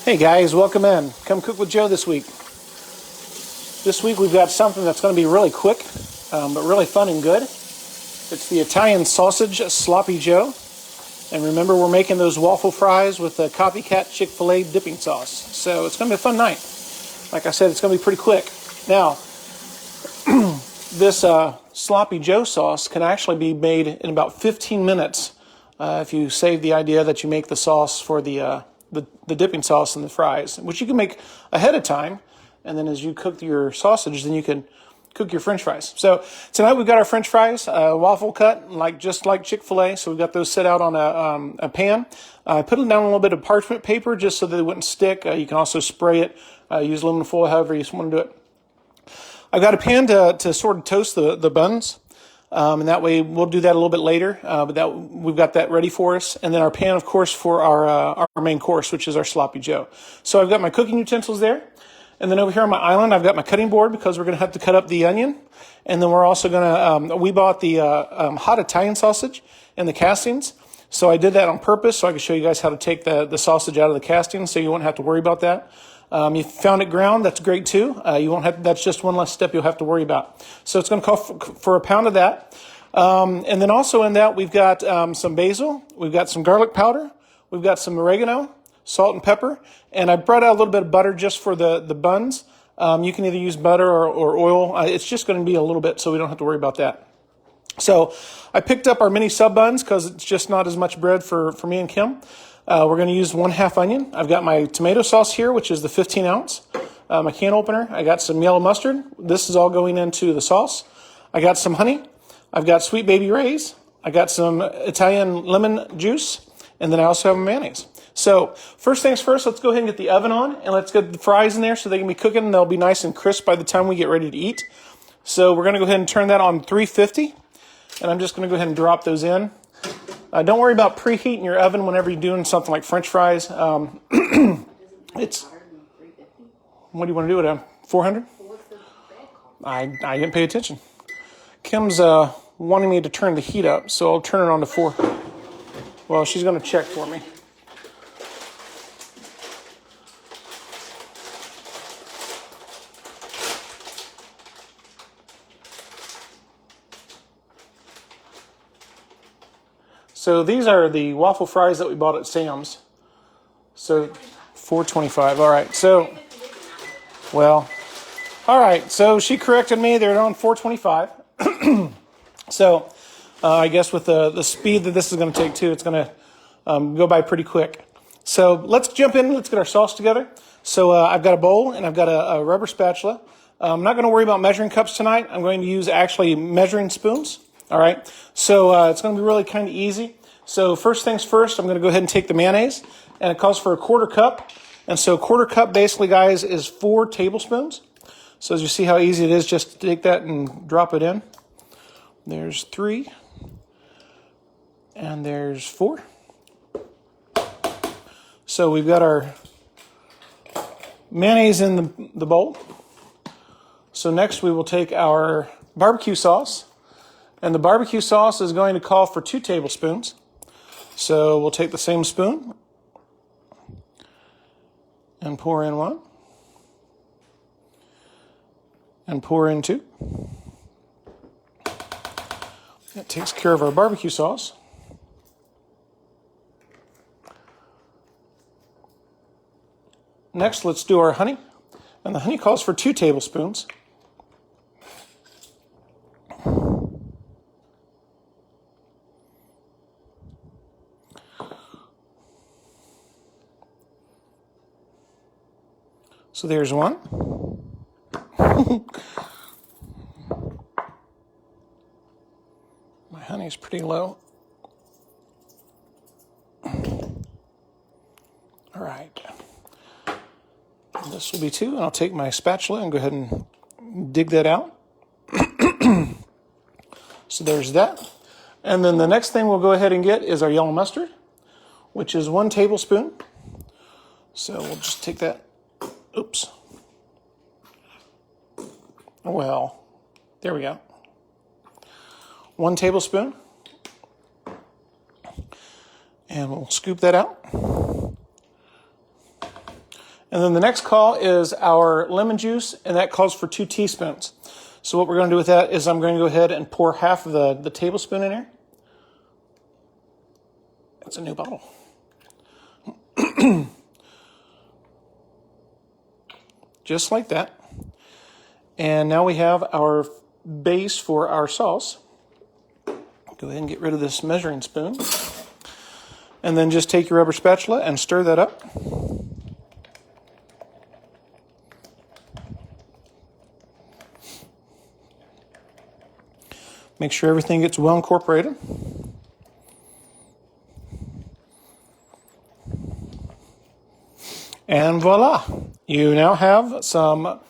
Hey guys, welcome in. Come cook with Joe this week. This week we've got something that's going to be really quick, but really fun and good. It's the Italian sausage Sloppy Joe. And remember, we're making those waffle fries with the Copy Cat Chick-fil-A dipping sauce. So it's going to be a fun night. Like I said, it's going to be pretty quick. Now, this Sloppy Joe sauce can actually be made in about 15 minutes if you save the idea that you make the sauce for the dipping sauce and the fries, which you can make ahead of time. And then as you cook your sausage, then you can cook your French fries. So tonight we've got our French fries, waffle cut, just like Chick-fil-A. So we've got those set out on a pan. I put them down a little bit of parchment paper just so that they wouldn't stick. You can also spray it, use aluminum foil, however you want to do it. I've got a pan to sort of toast the buns. And that way we'll do that a little bit later, but we've got that ready for us. And then our pan, of course, for our main course, which is our Sloppy Joe. So I've got my cooking utensils there. And then over here on my island, I've got my cutting board because we're going to have to cut up the onion. And then we're also going to, we bought the hot Italian sausage in the castings. So I did that on purpose so I could show you guys how to take the sausage out of the castings so you won't have to worry about that. You found it ground, that's great too. You won't have, that's just one less step you'll have to worry about. So it's going to call for a pound of that. And then also in that, we've got some basil, we've got some garlic powder, we've got some oregano, salt and pepper, and I brought out a little bit of butter just for the buns. You can either use butter or oil. It's just going to be a little bit so we don't have to worry about that. So I picked up our mini sub buns because it's just not as much bread for me and Kim. We're going to use 1/2 onion. I've got my tomato sauce here, which is the 15 ounce. My can opener. I got some yellow mustard. This is all going into the sauce. I got some honey. I've got sweet baby rays. I got some Italian lemon juice. And then I also have mayonnaise. So first things first, let's go ahead and get the oven on. And let's get the fries in there so they can be cooking. And they'll be nice and crisp by the time we get ready to eat. So we're going to go ahead and turn that on 350. And I'm just going to go ahead and drop those in. Don't worry about preheating your oven whenever you're doing something like French fries. It's what do you want to do with it? 400? I didn't pay attention. Kim's wanting me to turn the heat up, so I'll turn it on to 4. Well, she's going to check for me. So these are the waffle fries that we bought at Sam's. So $4.25. All right. So, well, all right. So she corrected me. They're on $4.25. So I guess with the speed that this is going to take too, it's going to go by pretty quick. So let's jump in. Let's get our sauce together. So I've got a bowl and I've got a rubber spatula. I'm not going to worry about measuring cups tonight. I'm going to use actually measuring spoons. All right, so it's going to be really kind of easy. So first things first, I'm going to go ahead and take the mayonnaise, and it calls for a 1/4 cup. And so 1/4 cup basically, guys, is 4 tablespoons. So as you see how easy it is just to take that and drop it in. There's 3, and there's 4. So we've got our mayonnaise in the bowl. So next we will take our barbecue sauce. And the barbecue sauce is going to call for 2 tablespoons. So we'll take the same spoon and pour in 1. And pour in 2. That takes care of our barbecue sauce. Next, let's do our honey. And the honey calls for 2 tablespoons. So there's 1. My honey's pretty low. All right. This will be 2, and I'll take my spatula and go ahead and dig that out. So there's that. And then the next thing we'll go ahead and get is our yellow mustard, which is 1 tablespoon. So we'll just take that. Oops. Well, there we go. 1 tablespoon. And we'll scoop that out. And then the next call is our lemon juice, and that calls for 2 teaspoons. So what we're going to do with that is I'm going to go ahead and pour half of the tablespoon in here. That's a new bottle. Just like that. And now we have our base for our sauce. Go ahead and get rid of this measuring spoon. And then just take your rubber spatula and stir that up. Make sure everything gets well incorporated. And voila, you now have some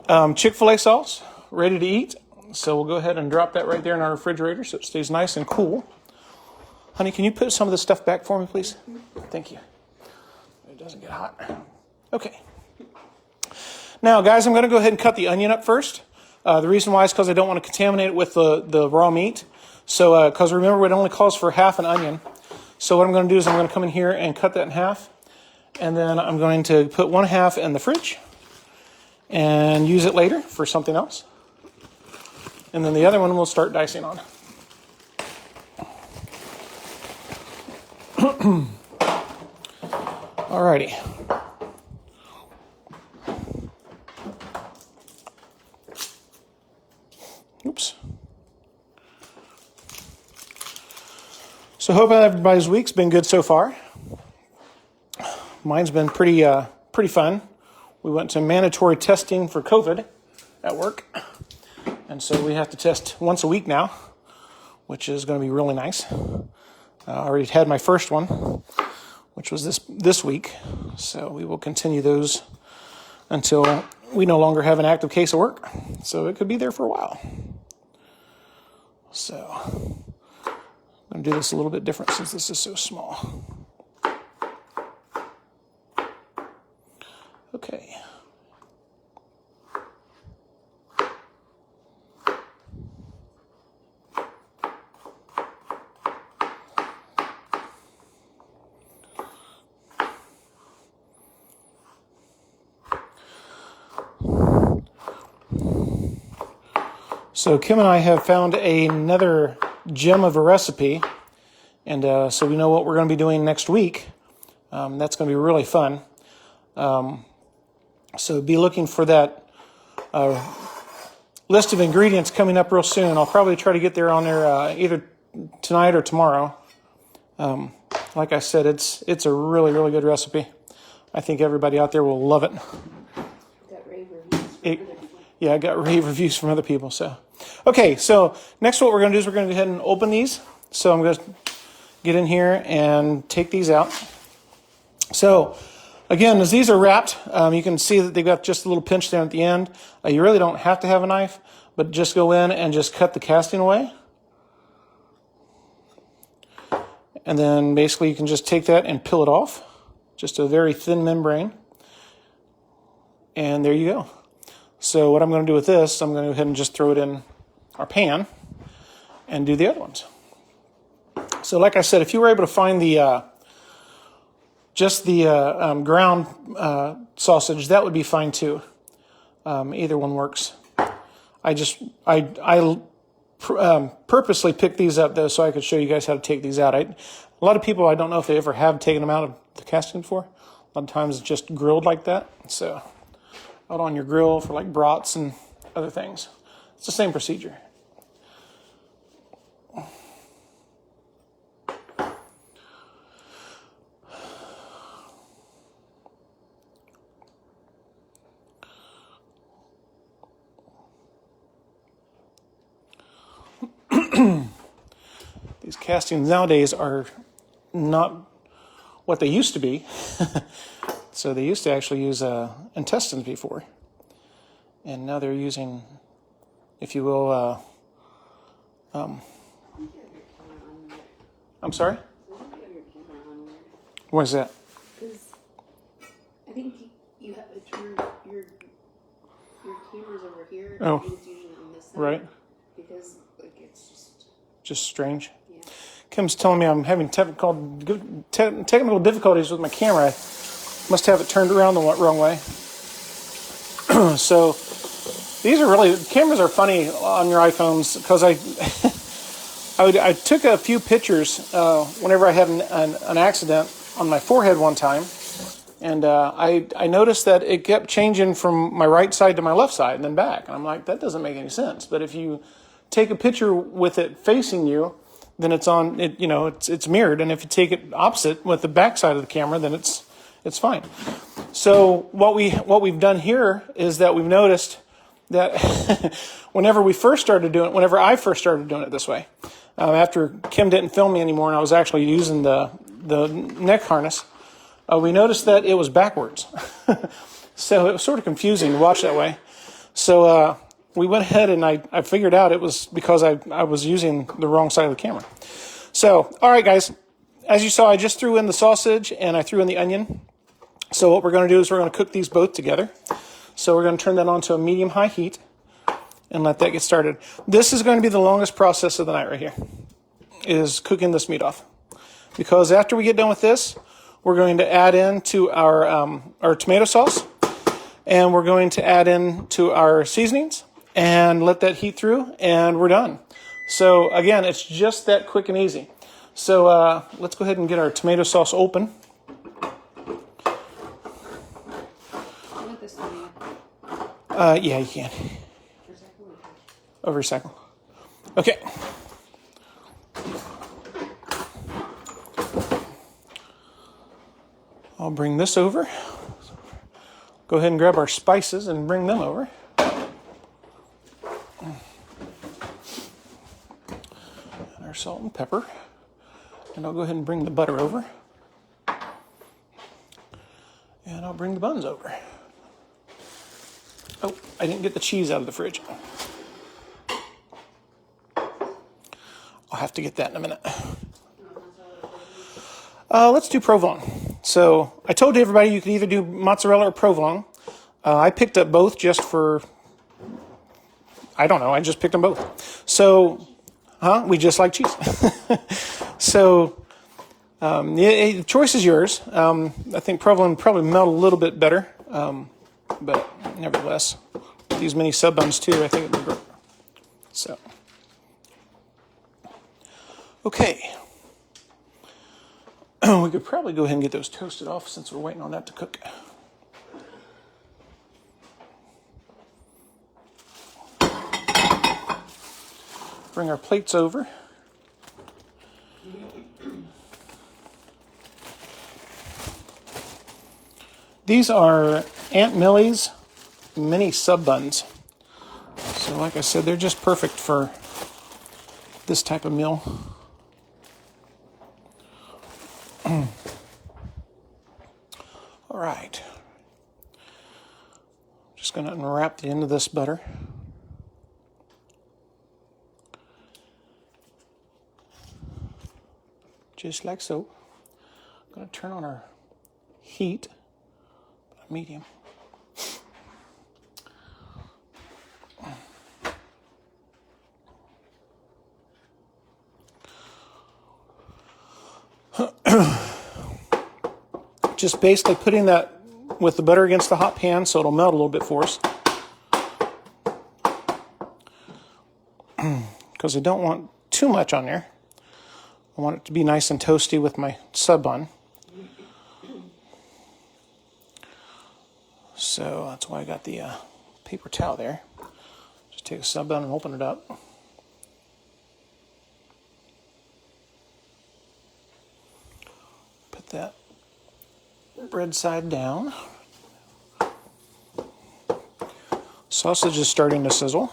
Chick-fil-A sauce ready to eat. So we'll go ahead and drop that right there in our refrigerator so it stays nice and cool. Honey, can you put some of this stuff back for me, please? Thank you. It doesn't get hot. Okay. Now, guys, I'm going to go ahead and cut the onion up first. The reason why is because I don't want to contaminate it with the raw meat. So, because remember, it only calls for half an onion. So what I'm going to do is I'm going to come in here and cut that in half. And then I'm going to put 1/2 in the fridge and use it later for something else. And then the other one we'll start dicing on. Alrighty. Oops. So hope everybody's week's been good so far. Mine's been pretty fun. We went to mandatory testing for COVID at work. And so we have to test once a week now, which is going to be really nice. I already had my first one, which was this week. So we will continue those until we no longer have an active case of work. So it could be there for a while. So I'm going to do this a little bit different since this is so small. Okay. So Kim and I have found another gem of a recipe, and so we know what we're going to be doing next week. That's going to be really fun. So be looking for that list of ingredients coming up real soon. I'll probably try to get there on there either tonight or tomorrow. Like I said, it's a really, really good recipe. I think everybody out there will love it. Got rave reviews. Yeah, I got rave reviews from other people. So, okay, so next what we're going to do is we're going to go ahead and open these. So I'm going to get in here and take these out. So, again, as these are wrapped, you can see that they've got just a little pinch there at the end. You really don't have to have a knife, but just go in and just cut the casting away. And then basically you can just take that and peel it off. Just a very thin membrane. And there you go. So what I'm going to do with this, I'm going to go ahead and just throw it in our pan and do the other ones. So like I said, if you were able to find the just the ground sausage, that would be fine too. Either one works. I purposely picked these up though so I could show you guys how to take these out. A lot of people, I don't know if they ever have taken them out of the casting before. A lot of times it's just grilled like that. So out on your grill for like brats and other things. It's the same procedure. These castings nowadays are not what they used to be. So they used to actually use intestines before. And now they're using, if you will, I'm sorry? What is that? Because I think you have your camera's over here. Oh, and it's usually on this side. right. Because like it's Just strange. yeah. Kim's telling me I'm having technical difficulties with my camera. Must have it turned around the wrong way. So these are really, cameras are funny on your iPhones because I took a few pictures whenever I had an accident on my forehead one time, and I noticed that it kept changing from my right side to my left side and then back. And I'm like, that doesn't make any sense. But if you take a picture with it facing you, then it's on it. You know, it's mirrored. And if you take it opposite with the back side of the camera, then it's fine. So what we've done here is that we've noticed that whenever I first started doing it this way, after Kim didn't film me anymore and I was actually using the neck harness, we noticed that it was backwards. So it was sort of confusing to watch that way. So we went ahead and I figured out it was because I was using the wrong side of the camera. So, all right, guys, as you saw, I just threw in the sausage and I threw in the onion. So what we're going to do is we're going to cook these both together. So we're going to turn that on to a medium-high heat and let that get started. This is going to be the longest process of the night right here, is cooking this meat off. Because after we get done with this, we're going to add in to our tomato sauce, and we're going to add in to our seasonings and let that heat through, and we're done. So again, it's just that quick and easy. So let's go ahead and get our tomato sauce open. Yeah, you can. Over a second. Okay. I'll bring this over. Go ahead and grab our spices and bring them over. And our salt and pepper. And I'll go ahead and bring the butter over. And I'll bring the buns over. Oh, I didn't get the cheese out of the fridge. I'll have to get that in a minute. Let's do provolone. So I told everybody you could either do mozzarella or provolone. I picked up both just for, I don't know, I just picked them both. So, we just like cheese. So, the choice is yours. I think provolone probably melt a little bit better. But nevertheless, these mini sub buns too, I think it'd be great. So, okay. We could probably go ahead and get those toasted off since we're waiting on that to cook. Bring our plates over. These are Aunt Millie's mini sub buns. So like I said, they're just perfect for this type of meal. All right. Just going to unwrap the end of this butter. Just like so. I'm going to turn on our heat. Medium. Just basically putting that with the butter against the hot pan so it'll melt a little bit for us. Because I don't want too much on there. I want it to be nice and toasty with my sub bun. So that's why I got the paper towel there. Just take a sub bun and open it up. Put that bread side down. Sausage is starting to sizzle.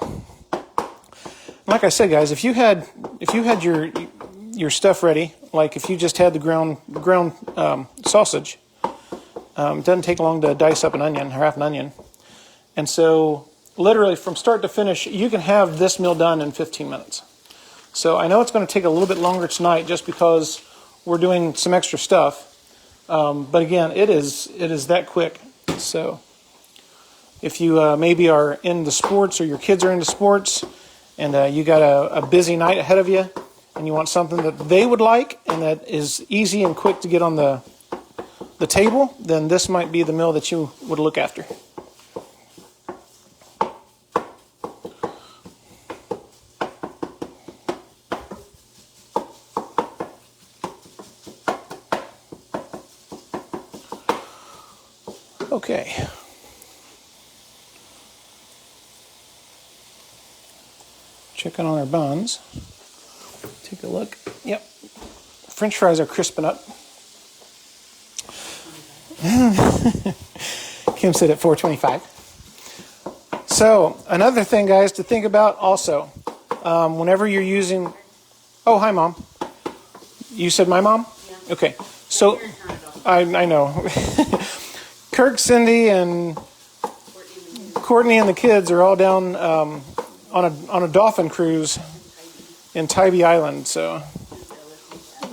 Like I said, guys, if you had your stuff ready, like if you just had the ground sausage, it doesn't take long to dice up an onion, or half an onion. And so literally from start to finish, you can have this meal done in 15 minutes. So I know it's going to take a little bit longer tonight just because we're doing some extra stuff. But again, it is that quick. So if you maybe are into sports or your kids are into sports and you got a busy night ahead of you and you want something that they would like and that is easy and quick to get on the the table, then this might be the meal that you would look after. Okay. Checking on our buns. Take a look. Yep. French fries are crisping up. Kim said at 4:25. So another thing, guys, to think about also, whenever you're using. Oh, hi, Mom. You said my mom? Yeah. Okay. So I know. Kirk, Cindy, and Courtney and the kids are all down on a dolphin cruise in Tybee Island. So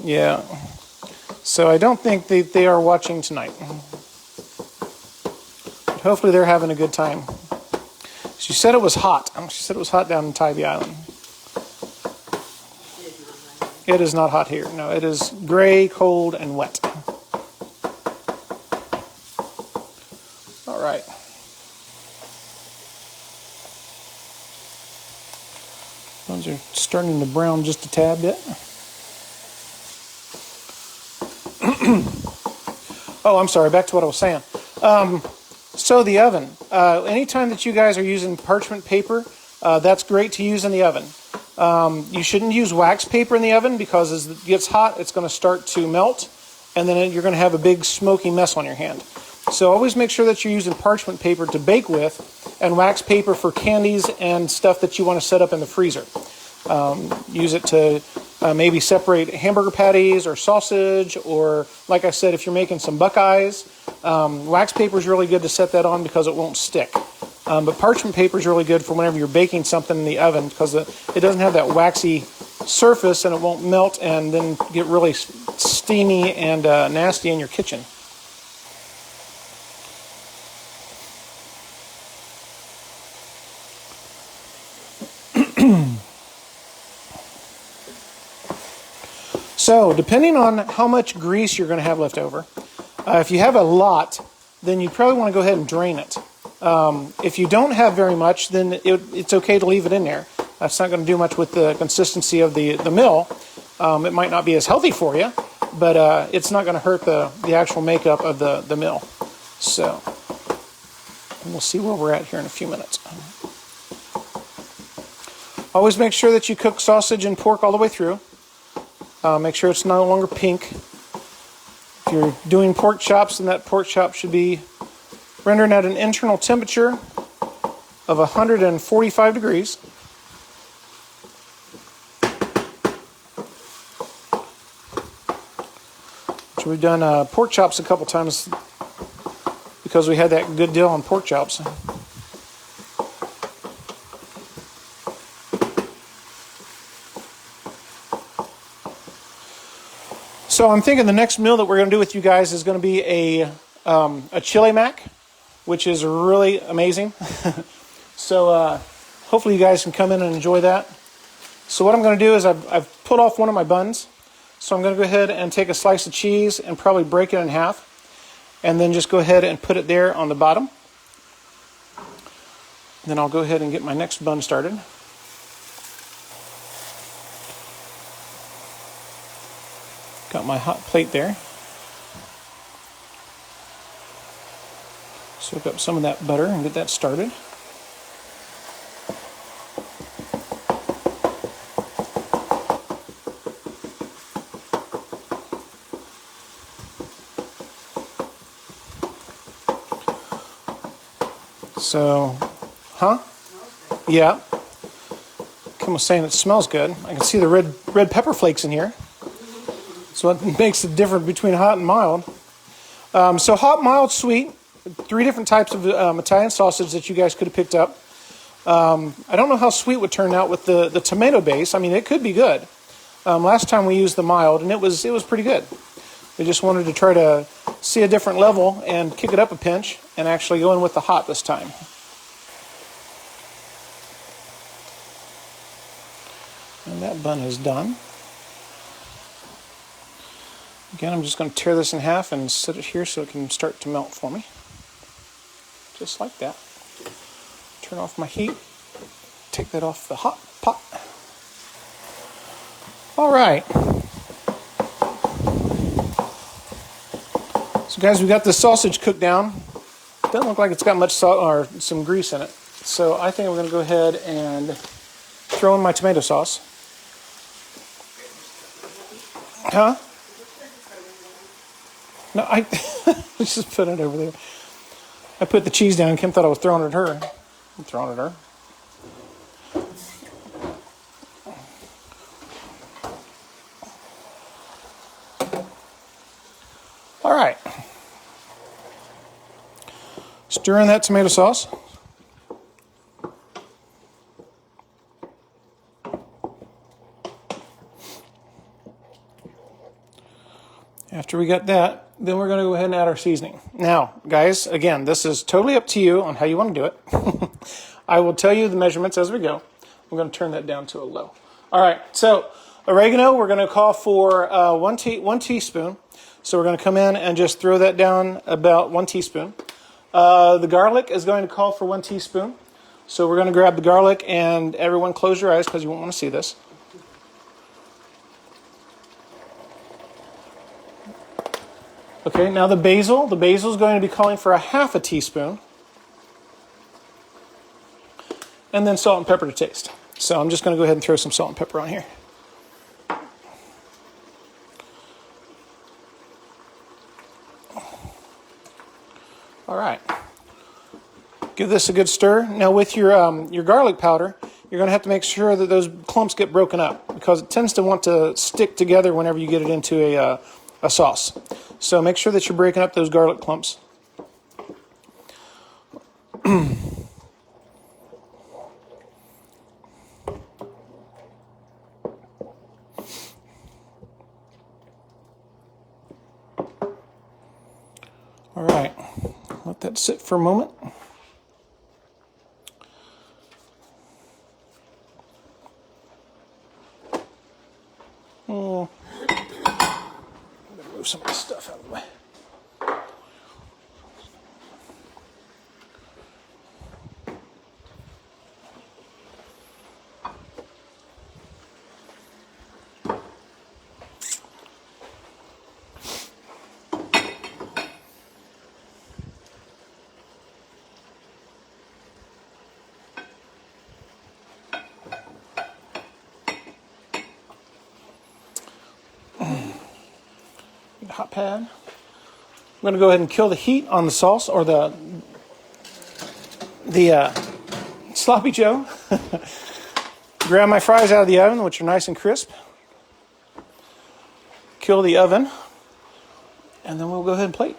yeah. So I don't think they are watching tonight. But hopefully they're having a good time. She said it was hot. She said it was hot down in Tybee Island. It is not hot here. No, it is gray, cold, and wet. All right. Those are starting to brown just a tad bit. Oh, I'm sorry. Back to what I was saying. So the oven. Anytime that you guys are using parchment paper, that's great to use in the oven. You shouldn't use wax paper in the oven because as it gets hot, it's going to start to melt, and then you're going to have a big smoky mess on your hand. So always make sure that you're using parchment paper to bake with, and wax paper for candies and stuff that you want to set up in the freezer. Use it to maybe separate hamburger patties or sausage, or like I said, if you're making some Buckeyes, wax paper is really good to set that on because it won't stick. But parchment paper is really good for whenever you're baking something in the oven because it doesn't have that waxy surface and it won't melt and then get really steamy and nasty in your kitchen. So, depending on how much grease you're going to have left over, if you have a lot, then you probably want to go ahead and drain it. If you don't have very much, then it's okay to leave it in there. That's not going to do much with the consistency of the meal. It might not be as healthy for you, but it's not going to hurt the actual makeup of the meal. So, we'll see where we're at here in a few minutes. Always make sure that you cook sausage and pork all the way through. Make sure it's no longer pink. If you're doing pork chops, then that pork chop should be rendered at an internal temperature of 145 degrees. So we've done pork chops a couple times because we had that good deal on pork chops. So I'm thinking the next meal that we're going to do with you guys is going to be a chili mac, which is really amazing. So hopefully you guys can come in and enjoy that. So what I'm going to do is I've pulled off one of my buns. So I'm going to go ahead and take a slice of cheese and probably break it in half. And then just go ahead and put it there on the bottom. Then I'll go ahead and get my next bun started. Got my hot plate there. Soak up some of that butter and get that started. So, yeah. Kim was saying it smells good. I can see the red pepper flakes in here. So it makes the difference between hot and mild. So hot, mild, sweet. 3 different types of Italian sausage that you guys could have picked up. I don't know how sweet would turn out with the tomato base. I mean, it could be good. Last time we used the mild, and it was pretty good. We just wanted to try to see a different level and kick it up a pinch and actually go in with the hot this time. And that bun is done. Again, I'm just going to tear this in half and set it here so it can start to melt for me. Just like that. Turn off my heat. Take that off the hot pot. All right. So guys, we got the sausage cooked down. Doesn't look like it's got much salt or some grease in it. So I think I'm going to go ahead and throw in my tomato sauce. Huh? No, I just put it over there. I put the cheese down. Kim thought I was throwing it at her. I'm throwing it at her. All right. Stir in that tomato sauce. After we got that, then we're going to go ahead and add our seasoning. Now, guys, again, this is totally up to you on how you want to do it. I will tell you the measurements as we go. I'm going to turn that down to a low. All right, so oregano, we're going to call for one teaspoon. So we're going to come in and just throw that down about 1 teaspoon. The garlic is going to call for 1 teaspoon. So we're going to grab the garlic, and everyone close your eyes because you won't want to see this. Okay, now the basil. The basil is going to be calling for 1/2 teaspoon. And then salt and pepper to taste. So I'm just going to go ahead and throw some salt and pepper on here. All right. Give this a good stir. Now with your garlic powder, you're going to have to make sure that those clumps get broken up because it tends to want to stick together whenever you get it into a sauce. So make sure that you're breaking up those garlic clumps. All right, let that sit for a moment. I'm gonna move some of this stuff out of the way. Hot pad. I'm going to go ahead and kill the heat on the sauce or the sloppy Joe. Grab my fries out of the oven, which are nice and crisp. Kill the oven, and then we'll go ahead and plate.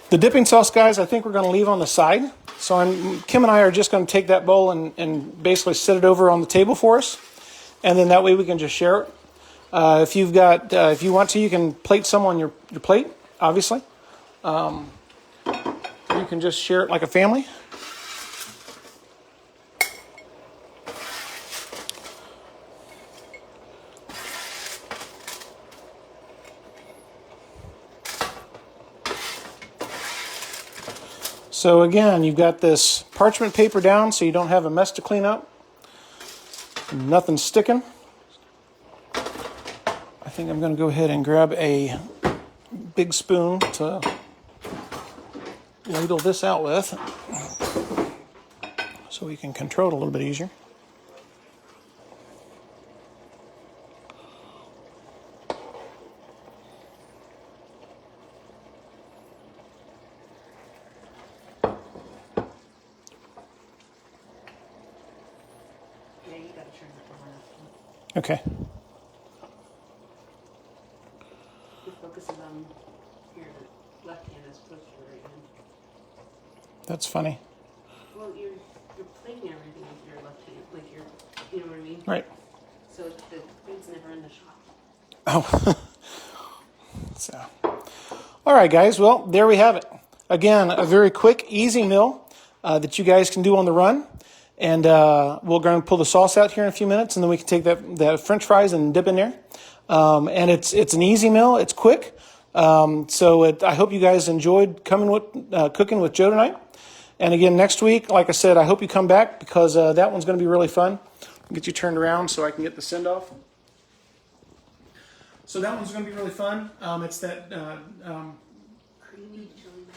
The dipping sauce, guys, I think we're going to leave on the side. So Kim and I are just going to take that bowl and basically set it over on the table for us, and then that way we can just share it. If you want to, you can plate some on your plate, obviously. You can just share it like a family. So again, you've got this parchment paper down so you don't have a mess to clean up. Nothing sticking. I think I'm going to go ahead and grab a big spoon to ladle this out with so we can control it a little bit easier. Yeah, you gotta turn that one off. Okay. It focuses on your left hand as opposed to your right hand. That's funny. Well, you're plating everything with your left hand, like you know what I mean? Right. So the food's never in the shot. Oh. So. All right, guys. Well, there we have it. Again, a very quick, easy meal that you guys can do on the run. And we're going to pull the sauce out here in a few minutes, and then we can take that French fries and dip in there. And it's an easy meal. It's quick. I hope you guys enjoyed cooking with Joe tonight. And again, next week, like I said, I hope you come back because that one's going to be really fun. I'll get you turned around so I can get the send off. So that one's going to be really fun. It's that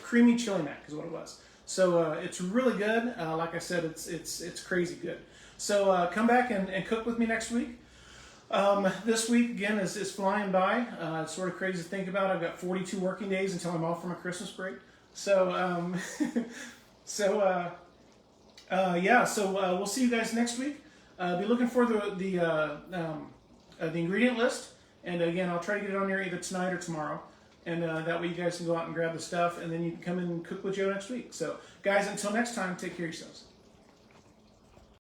creamy chili mac is what it was. So it's really good. Like I said, it's crazy good. So come back and cook with me next week. This week again is flying by. It's sort of crazy to think about. I've got 42 working days until I'm off for my Christmas break. So we'll see you guys next week. Be looking for the ingredient list, and again, I'll try to get it on there either tonight or tomorrow, and that way you guys can go out and grab the stuff, and then you can come in and cook with Joe next week. So, guys, until next time, take care of yourselves.